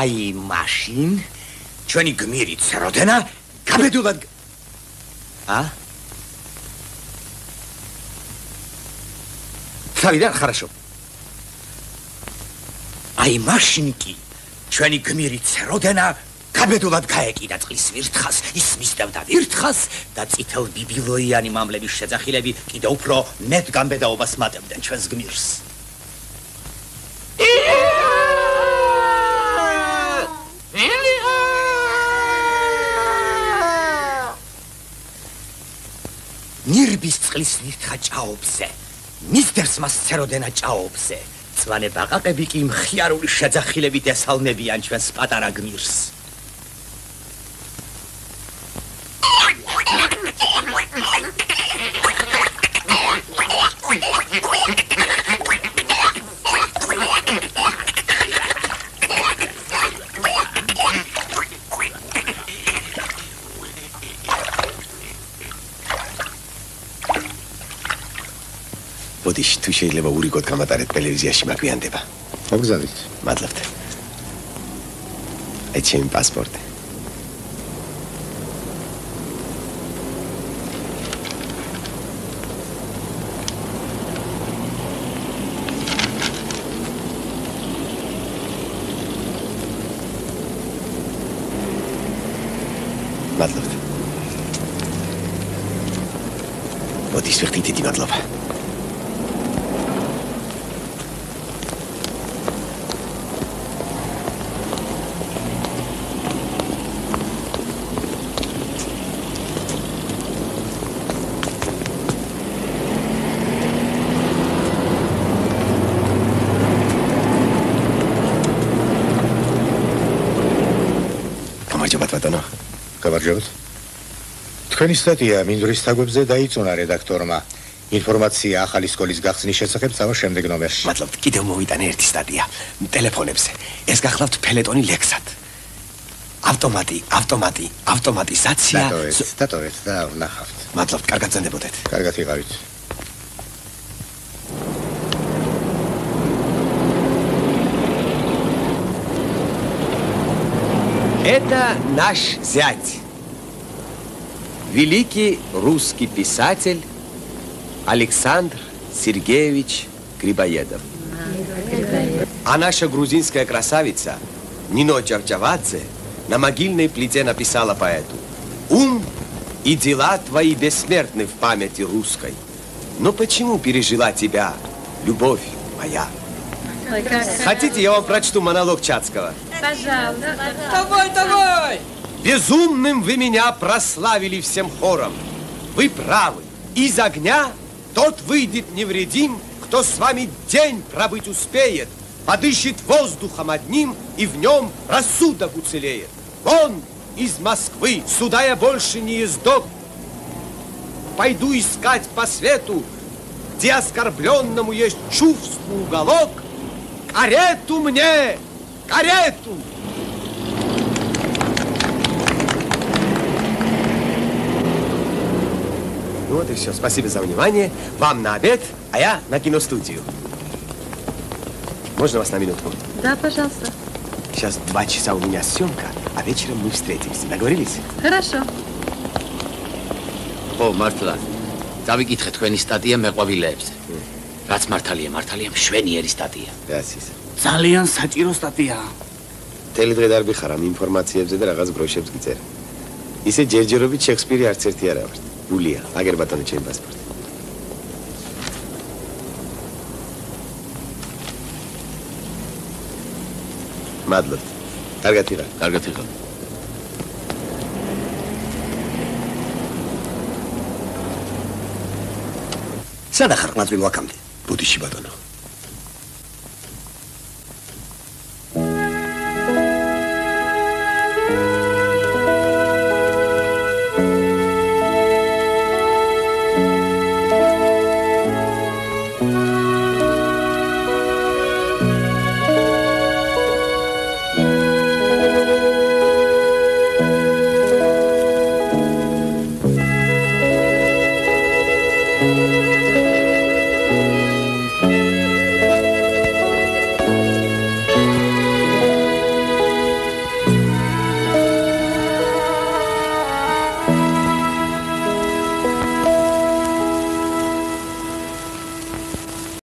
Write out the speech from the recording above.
აი მაშინ ჩვენი გმირი ცეროდენა გაბედულად თავიდან ხარაშო აი მაშინ კი ჩვენი გმირი ცეროდენა გაბედულად გაეკიდა წყლის ვირთხას ის მისდევდა ვირთხას და წითელ ბიბილოიანი მამლების შეძახილები კიდევ უფრო მეტ გამბედაობას მატებდნენ ჩვენს გმირს ნირბის წყლის ვირთხა ჭაობზე მისდევს მას ცეროდენა ჭაობზე მწვანე ბაყაყები კი მხიარული შეძახილებით ესალმებიან ჩვენს პატარა გმირს ბოდიში თუ შეიძლება ურიგოდ გამატარეთ ტელევიზიაში მაგვიანდება. მოგზავნით. მადლობთ. აი ჩემი პასპორტი. მადლობთ. ბოდიში ვიხდით დიდი მადლობა. გამარჯობთ. თქვენი სტატია მინდვრის თაგვებზე დაიწუნა რედაქტორმა. ინფორმაცია ახალი სკოლის გახსნის შესახებ წავა შემდეგ ნომერში. მადლობთ, კიდევ მოვიტანე ერთი სტატია ტელეფონებზე. ეს გახლავთ ფელეტონი ლექსად. ავტომატიზაცია. დატოვეთ და ვნახავთ. მადლობთ, კარგად ზენდებოდეთ. კარგად იყავით. Это наш зять, великий русский писатель Александр Сергеевич Грибоедов. А наша грузинская красавица Нино Джавджавадзе на могильной плите написала поэту: «Ум и дела твои бессмертны в памяти русской. Но почему пережила тебя любовь моя?» Хотите, я вам прочту монолог Чацкого? Пожалуйста. Давай! Безумным вы меня прославили всем хором. Вы правы. Из огня тот выйдет невредим, кто с вами день пробыть успеет, подышит воздухом одним, и в нем рассудок уцелеет. Вон из Москвы, сюда я больше не ездок. Пойду искать по свету, где оскорбленному есть чувство уголок. Карету мне! Карету! Ну вот и все. Спасибо за внимание. Вам на обед, а я на киностудию. Можно вас на минутку? Да, пожалуйста. Сейчас 2 часа у меня съемка, а вечером мы встретимся. Договорились? Хорошо. О, მართლა. დავიკითხე თქვენი სტატია მეყვავილეებზე. რაც მართალია, მშვენიერი სტატია. რასის? ძალიან საჭირო სტატიაა. მთელი დღე არ ვიხარ ამ ინფორმაციებზე და რაღაც ბროშებს გიწერე. ისე ჯერჯერობით შექსპირი არც ერთი არა ვარ. გულია, აგერ ბატონო ჩემი პასპორტი. მადლობთ. კარგად იყავ. კარგად იყავ. სადა ხარ ყმაწვილ ვაკამდე? ბუდიში ბატონო.